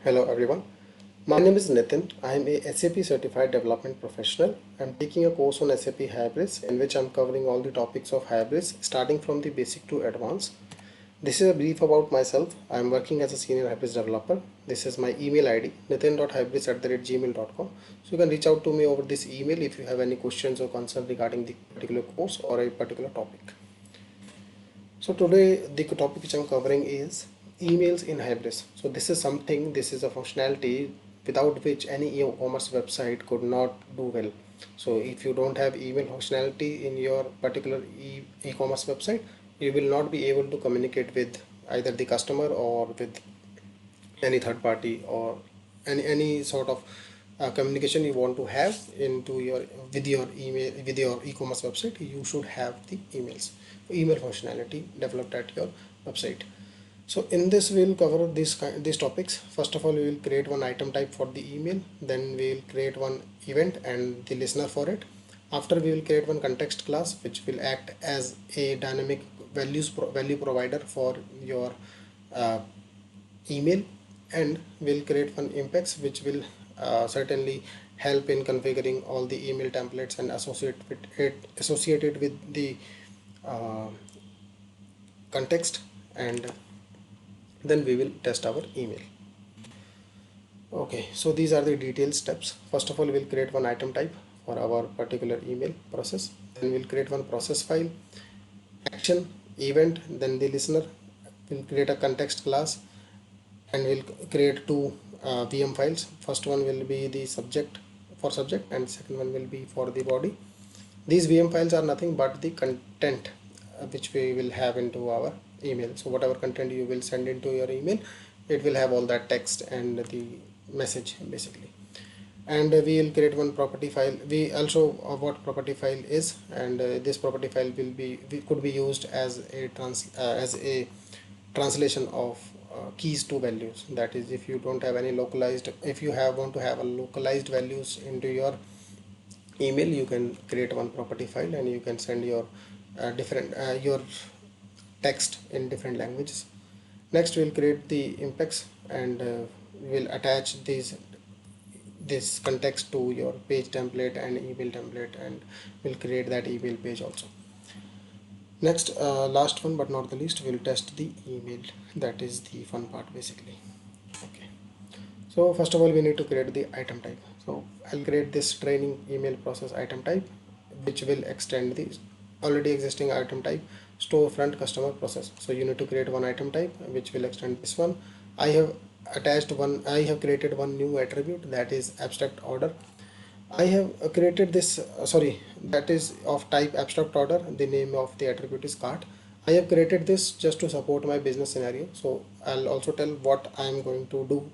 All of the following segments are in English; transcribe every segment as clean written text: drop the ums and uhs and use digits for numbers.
Hello everyone. My name is Nitin. I am a SAP certified development professional. I'm taking a course on SAP Hybris in which I'm covering all the topics of Hybris starting from the basic to advanced. This is a brief about myself. I'm working as a senior Hybris developer. This is my email ID nitin.hybris@gmail.com. So you can reach out to me over this email if you have any questions or concern regarding the particular course or a particular topic. So today the topic which I'm covering is emails in Hybris. So this is something, this is a functionality without which any e-commerce website could not do well. So if you don't have email functionality in your particular e-commerce website, you will not be able to communicate with either the customer or with any third party or any sort of communication you want to have into your with your email with your e-commerce website. You should have the email functionality developed at your website. So in this we'll cover these topics. First of all, we will create one item type for the email, then we will create one event and the listener for it. After, we will create one context class which will act as a dynamic value provider for your email, and we'll create one Impex which will certainly help in configuring all the email templates and associated with the uh, context, and then we will test our email. Okay, so these are the detailed steps. First of all, we'll create one item type for our particular email process. Then we'll create one process file, action, event, then the listener. We'll create a context class and we'll create two VM files. First one will be the subject and second one will be for the body. These VM files are nothing but the content which we will have into our email. So whatever content you will send into your email, it will have all that text and the message basically. And we will create one property file. We also what property file is, and this property file could be used as a translation of keys to values. That is, if you don't have any localized, if you want to have a localized values into your email, you can create one property file and you can send your different your text in different languages. Next, we'll create the Impex and we'll attach this context to your page template and email template, and we'll create that email page also. Next, last one but not the least, we'll test the email. That is the fun part basically. Okay, so first of all, we need to create the item type. So I'll create this training email process item type which will extend the already existing item type storefront customer process. So you need to create one item type which will extend this one. I have created one new attribute, that is abstract order. I have created this that is of type abstract order. The name of the attribute is cart. I have created this just to support my business scenario, so I'll also tell what I am going to do.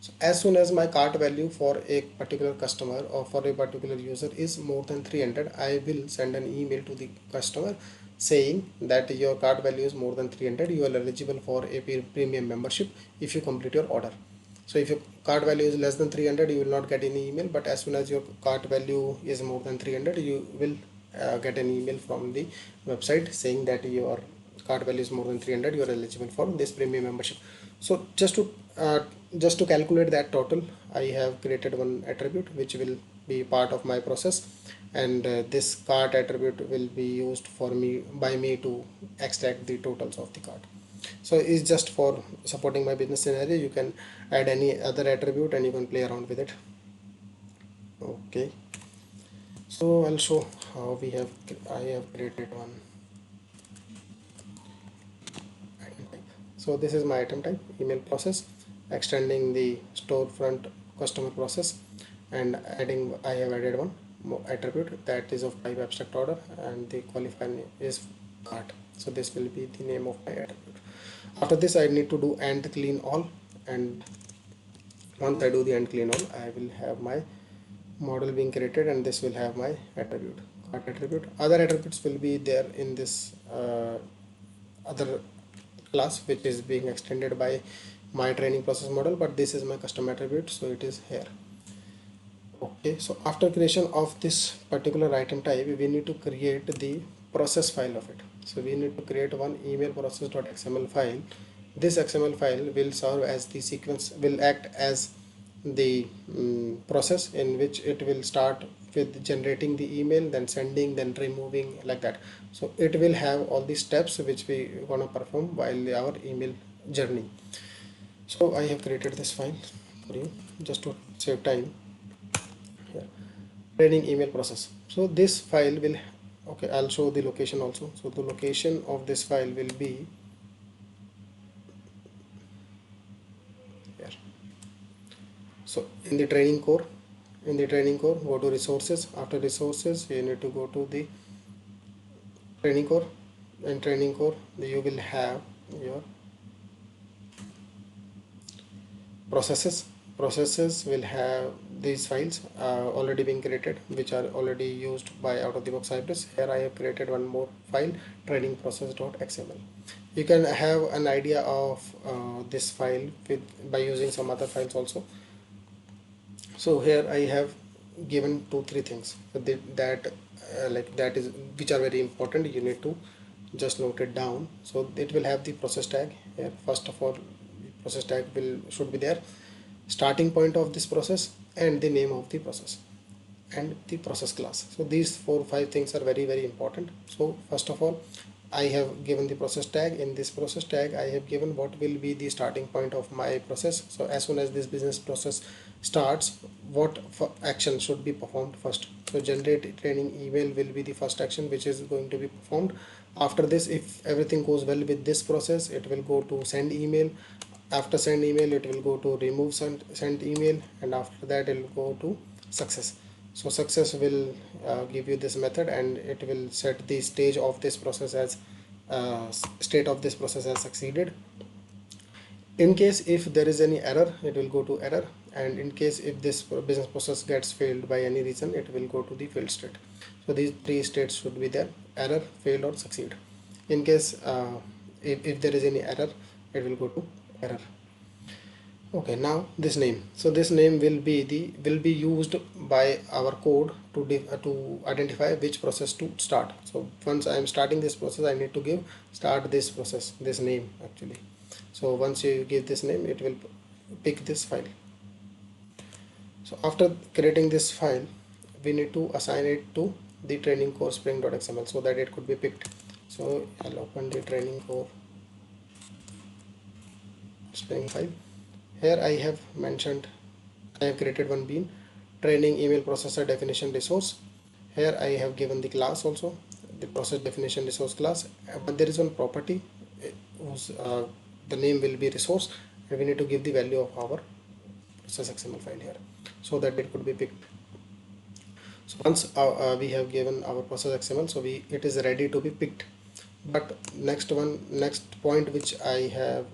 So as soon as my cart value for a particular customer or for a particular user is more than 300, I will send an email to the customer saying that your cart value is more than 300, you are eligible for a premium membership if you complete your order. So if your cart value is less than 300, you will not get any email, but as soon as your cart value is more than 300, you will get an email from the website saying that your cart value is more than 300, you are eligible for this premium membership. So just to calculate that total, I have created one attribute which will be part of my process, and this cart attribute will be used by me to extract the totals of the cart. So it's just for supporting my business scenario. You can add any other attribute and you can play around with it. Okay, so I'll show how I have created one item type. So this is my item type email process, extending the storefront customer process, and I have added one more attribute that is of type abstract order, and the qualifier is cart. So this will be the name of my attribute. After this, I need to do and clean all, and once I do the and clean all, I will have my model being created, and this will have my attribute cart attribute. Other attributes will be there in this other class which is being extended by my training process model, but this is my custom attribute, so it is here. Okay, so after creation of this particular item type, we need to create the process file of it. So we need to create one email process.xml file This XML file will serve as the sequence, will act as the process in which it will start with generating the email, then sending, then removing, like that. So it will have all the steps which we gonna perform while our email journey. So I have created this file for you just to save time here. Training email process. So this file will, okay, I'll show the location also. So the location of this file will be here. So in the training core, go to resources. After resources, you need to go to the training core. In training core, you will have your processes. Processes will have these files already being created, which are already used by out of the box Cypress. Here I have created one more file, training process.xml. You can have an idea of this file by using some other files also. So here I have given 2-3 things that is which are very important. You need to just note it down. So it will have the process tag here. First of all, process tag should be there, starting point of this process and the name of the process and the process class. So these 4-5 things are very very important. So first of all, I have given the process tag. In this process tag, I have given what will be the starting point of my process. So as soon as this business process starts, what action should be performed first. So generate training email will be the first action which is going to be performed. After this, if everything goes well with this process, it will go to send email. After send email, it will go to remove sent email, and after that it will go to success. So success will give you this method, and it will set the stage of this process as state of this process has succeeded. In case if there is any error, it will go to error, and in case if this business process gets failed by any reason, it will go to the failed state. So these 3 states should be there: error, fail, or succeed. In case if there is any error, it will go to error. Okay, now this name. So this name will be used by our code to identify which process to start. So once I am starting this process, I need to give start this process, this name actually. So once you give this name, it will pick this file. So after creating this file, we need to assign it to the training core spring.xml so that it could be picked. So I'll open the training core spring file. Here I have mentioned, I have created one bean, training email processor definition resource. Here I have given the class also, the process definition resource class, but there is one property whose the name will be resource, and we need to give the value of our process XML file here so that it could be picked. So once we have given our process XML, so it is ready to be picked. But next point which I have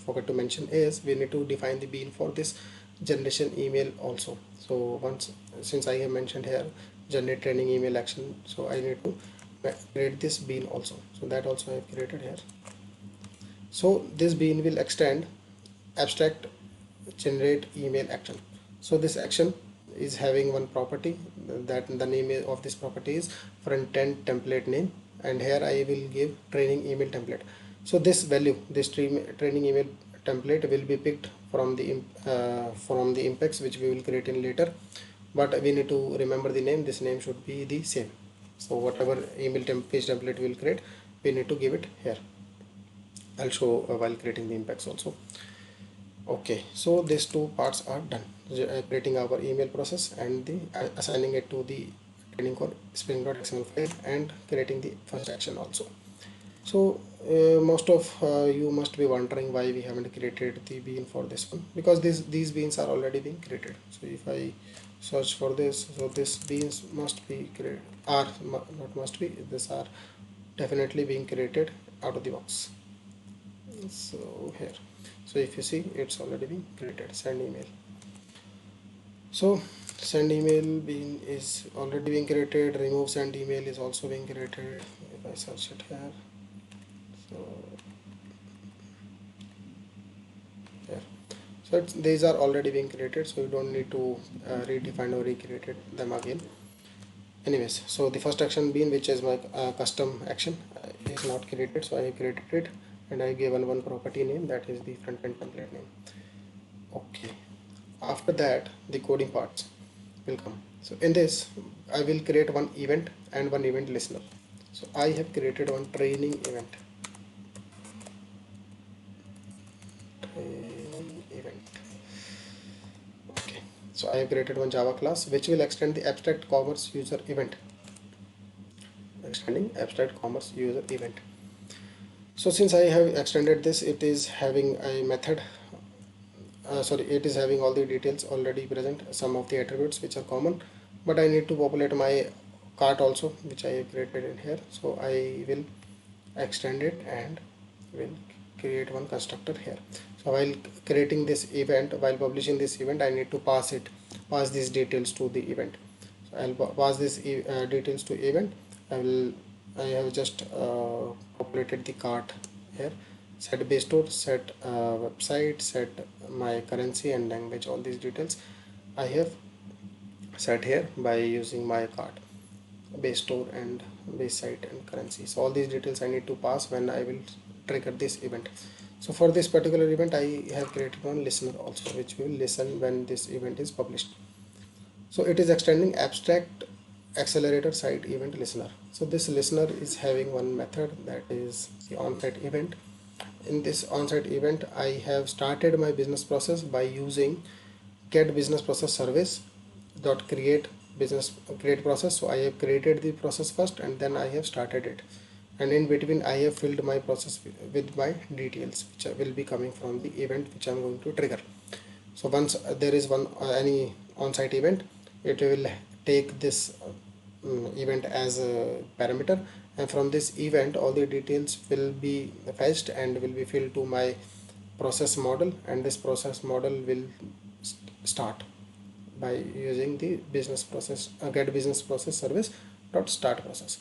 forgot to mention is we need to define the bean for this generation email also. So since I have mentioned here generate training email action, so I need to create this bean also. So that also I have created here. So this bean will extend abstract generate email action. So this action is having one property, that the name of this property is front-end template name, and here I will give training email template. So this value, this training email template will be picked from the impacts which we will create in later, but we need to remember the name. This name should be the same. So whatever email page template we will create, we need to give it here. I'll show while creating the impacts also. Okay, so these 2 parts are done, creating our email process and the assigning it to the training core spring.xml file and creating the first action also. So most of you must be wondering why we haven't created the bean for this one, because these beans are already being created. So if I search for this, so these beans must be created, not must be, these are definitely being created out of the box. So here, so if you see, it's already been created. Send email. So send email bean is already being created. Remove send email is also being created. If I search it here, so here, so these are already being created, so you don't need to redefine or recreate them again. Anyways, so the first action bean, which is my custom action, is not created, so I created it. and I given one property name, that is the front end template name. Okay, after that the coding parts will come. So in this I will create one event and one event listener. So I have created one training event. Training event. Okay, so I have created one Java class which will extend the abstract commerce user event. Extending abstract commerce user event. So since I have extended this, it is having a method, sorry, it is having all the details already present, some of the attributes which are common, but I need to populate my cart also, which I have created in here. So I will extend it and will create one constructor here. So while creating this event, while publishing this event, I need to pass these details to the event. So I'll pass this details to event. I have just populated the cart here. Set base store, set website, set my currency and language. All these details I have set here by using my cart, base store and base site and currency. So all these details I need to pass when I will trigger this event. So for this particular event I have created one listener also, which will listen when this event is published. So it is extending abstract accelerator site event listener. So this listener is having one method, that is the onsite event. In this onsite event I have started my business process by using get business process service dot create process. So I have created the process first and then I have started it, and in between I have filled my process with my details which will be coming from the event which I am going to trigger. So once there is one any on-site event, it will take this event as a parameter, and from this event all the details will be fetched and will be filled to my process model, and this process model will start by using the business process get business process service dot start process.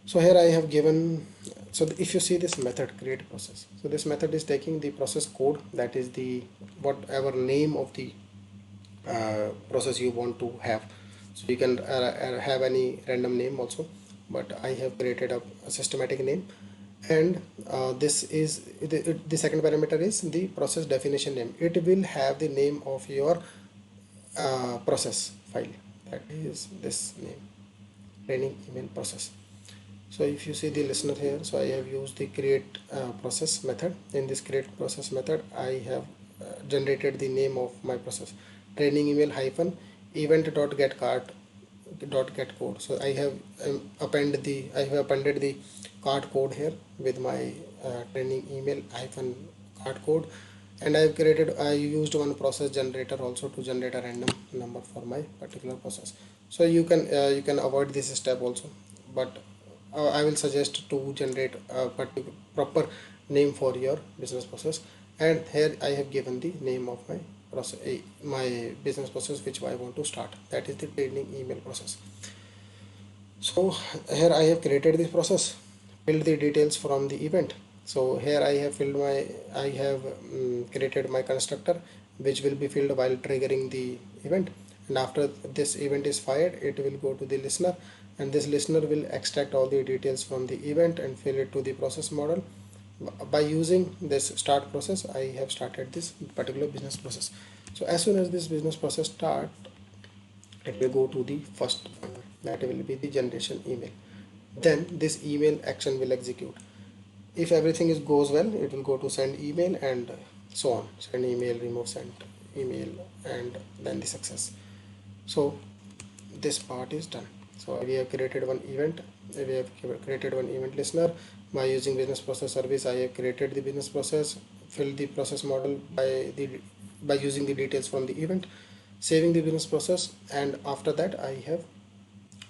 So here I have given, so if you see this method create process, so this method is taking the process code, that is the whatever name of the process you want to have. So you can have any random name also, but I have created a systematic name. And this is the second parameter is the process definition name. It will have the name of your process file, that is this name, training email process. So if you see the listener here, so I have used the create process method. In this create process method I have generated the name of my process, training email hyphen event dot get cart dot get code. So I have appended the cart code here with my training email hyphen cart code, and I used one process generator also to generate a random number for my particular process. So you can avoid this step also, but I will suggest to generate a proper name for your business process. And here I have given the name of my process, my business process which I want to start, that is the training email process. So here I have created this process, filled the details from the event. So here I have created my constructor which will be filled while triggering the event, and after this event is fired it will go to the listener, and this listener will extract all the details from the event and fill it to the process model. By using this start process I have started this particular business process. So as soon as this business process start, it will go to the first one, that will be the generation email. Then this email action will execute. If everything goes well, it will go to send email and so on, send email, remove sent email, and then the success. So this part is done. So we have created one event, listener. By using business process service I have created the business process, filled the process model by using the details from the event, saving the business process, and after that I have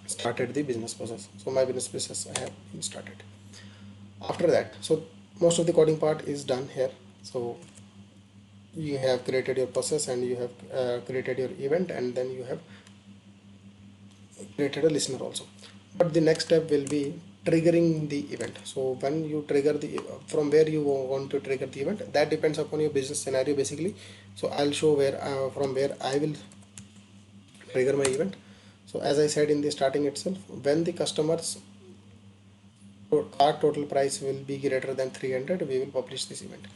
started the business process. So my business process I have started. After that, so most of the coding part is done here. So you have created your process and you have created your event, and then you have created a listener also. But the next step will be triggering the event. So when you trigger the from where you want to trigger the event, that depends upon your business scenario basically. So I'll show where from where I will trigger my event. So as I said in the starting itself, when the customers cart total price will be greater than 300, we will publish this event.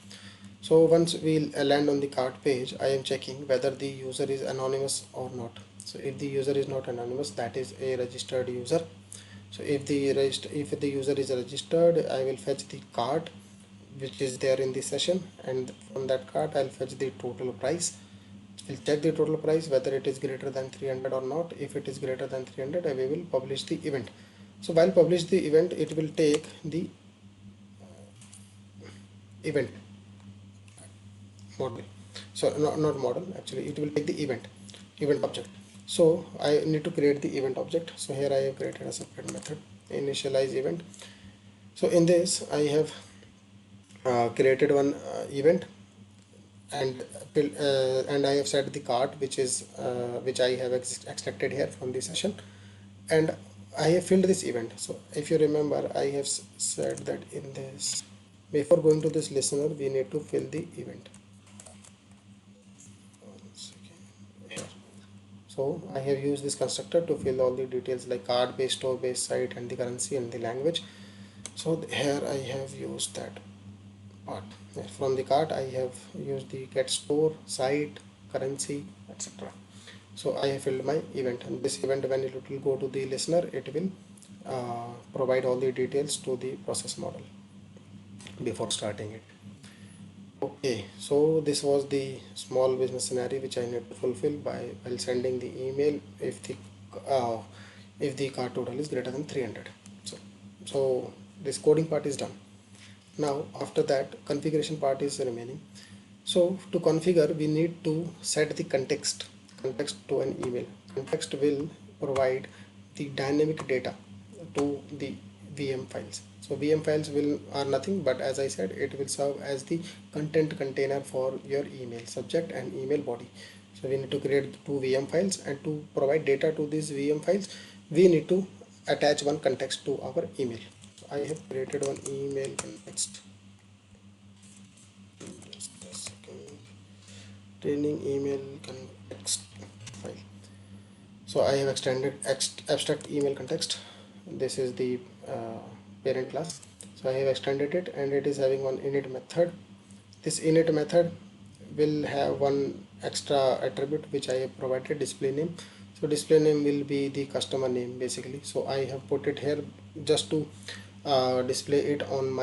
So once we land on the cart page, I am checking whether the user is anonymous or not. So if the user is not anonymous, that is a registered user. So if the user is registered, I will fetch the cart which is there in the session, and from that cart I'll fetch the total price. We'll check the total price whether it is greater than 300 or not. If it is greater than 300, we will publish the event. So while publish the event, it will take the event model. So not model, actually it will take the event object. So I need to create the event object. So here I have created a separate method, initialize event. So in this I have created one event, and I have set the cart which I have extracted here from the session, and I have filled this event. So if you remember, I have said that in this, before going to this listener, we need to fill the event. Here. So I have used this constructor to fill all the details like card based, store based, site, and the currency and the language. So here I have used that part. From the cart I have used the get store, site, currency, etc. So I have filled my event, and this event, when it will go to the listener, it will provide all the details to the process model before starting it. Okay, so this was the small business scenario which I need to fulfill while sending the email uh, if the cart total is greater than 300. So this coding part is done. Now after that, configuration part is remaining. So to configure, we need to set the context to an email. Context will provide the dynamic data to the VM files. So VM files are nothing but, as I said, it will serve as the content container for your email subject and email body. So we need to create two VM files, and to provide data to these VM files, we need to attach one context to our email. So I have created one email context. Just a second. Training email context file. So I have extended abstract email context. This is the parent class. So I have extended it, and it is having one init method. This init method will have one extra attribute which I have provided, display name. So display name will be the customer name basically. So I have put it here just to display it on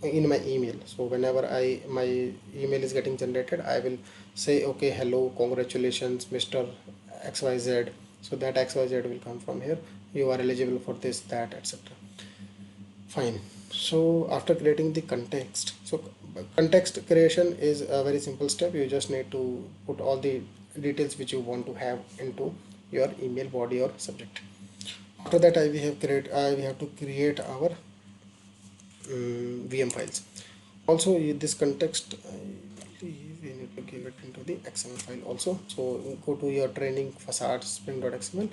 in my email. So whenever my email is getting generated, I will say, okay, hello, congratulations, Mr. XYZ. So that XYZ will come from here. You are eligible for this, that, etc. Fine. So after creating the context, so context creation is a very simple step. You just need to put all the details which you want to have into your email body or subject. After that, we have to create our VM files. Also, this context, we need to give it into the XML file also. So go to your training facade spring.xml.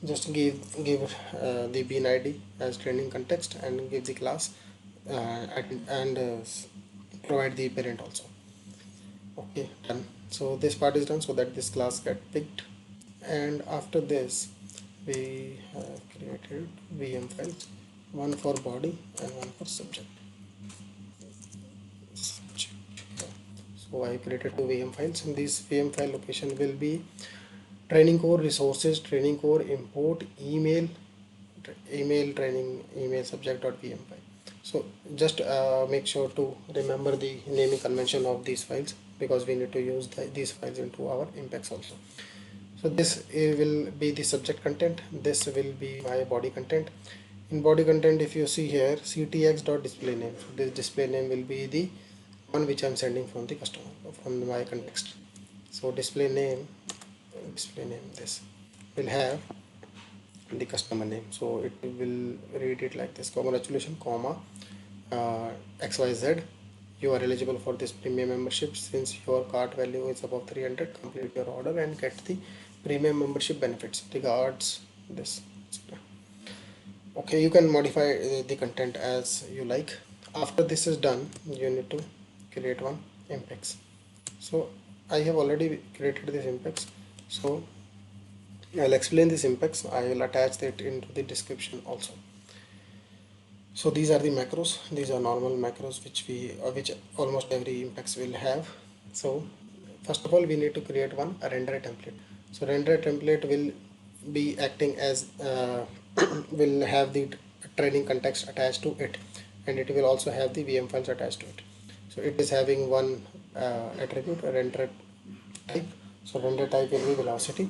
Just give the bean ID as training context, and give the class and provide the parent also. Okay, done. So this part is done, so that this class get picked. And after this, we have created VM files, one for body and one for subject. So I created two VM files, and this VM file location will be training core resources, training core import email training email subject.vm file. So just make sure to remember the naming convention of these files, because we need to use these files into our Impex also. So this will be the subject content, this will be my body content. In body content, if you see here, ctx.displayName, so this display name will be the one which I'm sending from the customer, from my context. So display name this will have the customer name. So it will read it like this: congratulations, comma XYZ, you are eligible for this premium membership. Since your cart value is above 300, complete your order and get the premium membership benefits. Regards, this, etc. Okay, you can modify the content as you like. After this is done, you need to create one Impex. So I have already created this Impex, so I'll explain this Impex. I will attach it into the description also. So these are the macros. These are normal macros which almost every Impex will have. So first of all we need to create one a render template. So render template will be acting as will have the training context attached to it, and it will also have the VM files attached to it. So it is having one attribute, a render type. So render type will be velocity,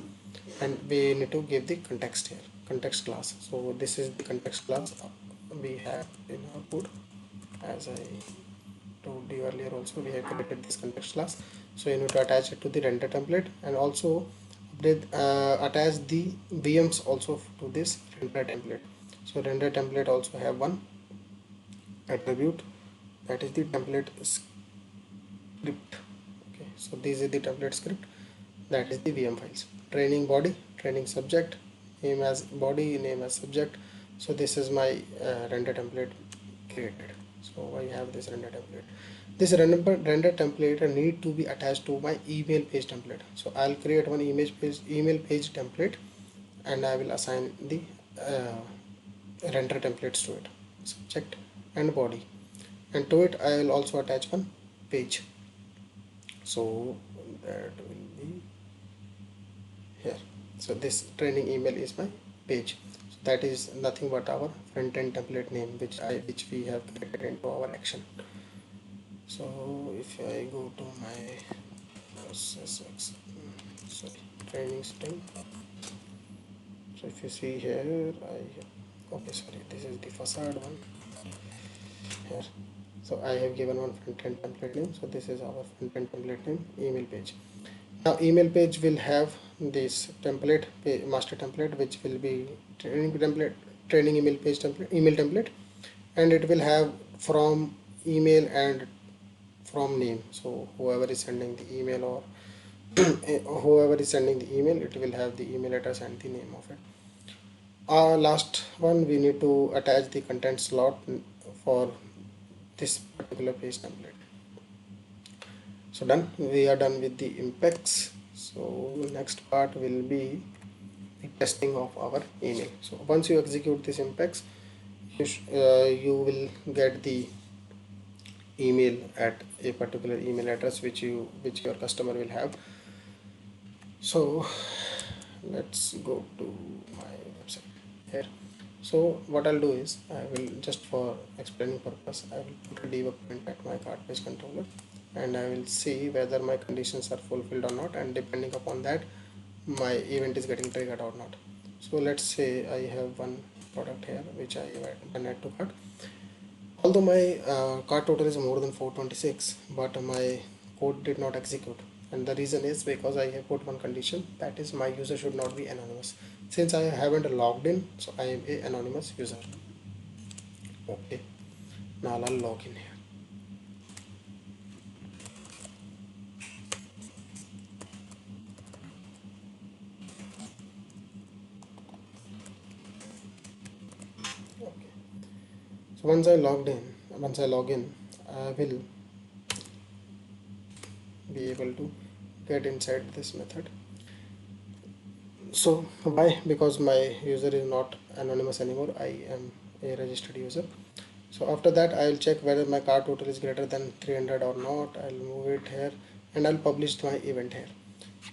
and we need to give the context here, context class. So this is the context class we have in our code. As I told you earlier also, we have created this context class. So you need to attach it to the render template, and also attach the VMs also to this render template. So render template also have one attribute, that is the template script. Okay, so this is the template script, that is the VM files. Training body, training subject, name as body, name as subject. So this is my render template created. So I have this render template. This render template need to be attached to my email page template. So I'll create one email page template, and I will assign the render templates to it, subject and body, and to it I will also attach one page. So that will be here. So this training email is my page. So that is nothing but our front end template name which we have created into our action. So if I go to my process sorry, training string. So if you see here, okay, sorry, this is the facade one here. So I have given one front end template name. So this is our front end template name, email page. Now email page will have this template, master template, which will be training template, training email page template, email template, and it will have from email and from name. So whoever is sending the email, or whoever is sending the email, it will have the email address and the name of it. Last one, we need to attach the content slot for this particular page template. So done, we are done with the Impex. So next part will be the testing of our email. So once you execute this Impex, you will get the email at a particular email address which your customer will have. So let's go to my website here. So what I'll do is, I will, just for explaining purpose, I will put a debug point at my cart page controller, and I will see whether my conditions are fulfilled or not, and depending upon that my event is getting triggered or not. So let's say I have one product here which I have add to cart. Although my cart total is more than 426, but my code did not execute, and the reason is because I have put one condition, that is my user should not be anonymous. Since I haven't logged in, so I am a anonymous user. Okay, now I'll log in here. Okay, so once I log in, I will be able to get inside this method. So why? Because my user is not anonymous anymore, I am a registered user. So after that I will check whether my cart total is greater than 300 or not. I'll move it here, and I'll publish my event here.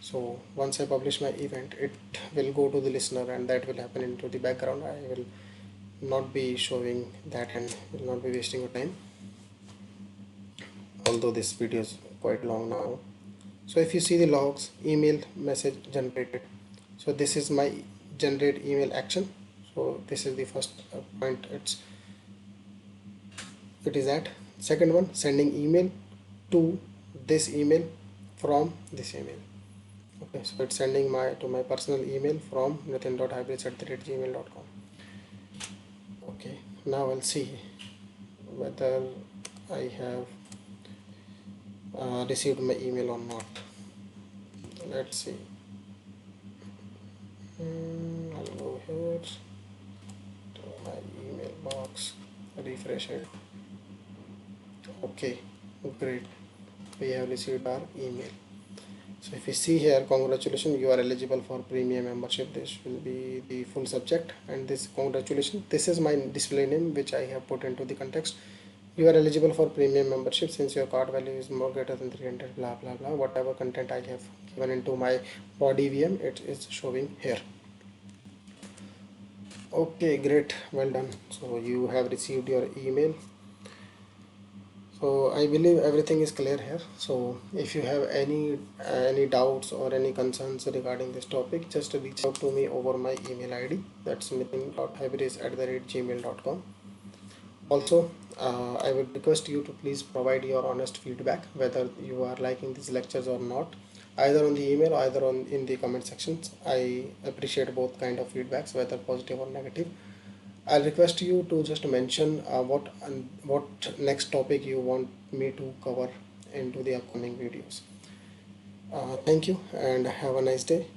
So once I publish my event, it will go to the listener, and that will happen into the background. I will not be showing that and will not be wasting your time, although this video is quite long now. So if you see the logs, email message generated, so this is my generate email action. So this is the first point it is at. Second one, sending email to this email from this email. Okay, so it's sending my personal email from nitin.hybrids@gmail.com. Okay, now I'll see whether I have received my email or not. Let's see. I'll go here to my email box, refresh it. Okay, great, we have received our email. So if you see here, congratulations, you are eligible for premium membership. This will be the full subject, and this congratulations, this is my display name which I have put into the context. You are eligible for premium membership since your card value is more greater than 300 blah blah blah. Whatever content I have given into my body VM, it is showing here. Okay, great, well done. So you have received your email. So I believe everything is clear here. So if you have any doubts or any concerns regarding this topic, just reach out to me over my email ID. That's nitin.hybris@gmail.com. Also, I would request you to please provide your honest feedback whether you are liking these lectures or not, either on the email or either on in the comment sections. I appreciate both kind of feedbacks, whether positive or negative. I'll request you to just mention what next topic you want me to cover into the upcoming videos. Thank you and have a nice day.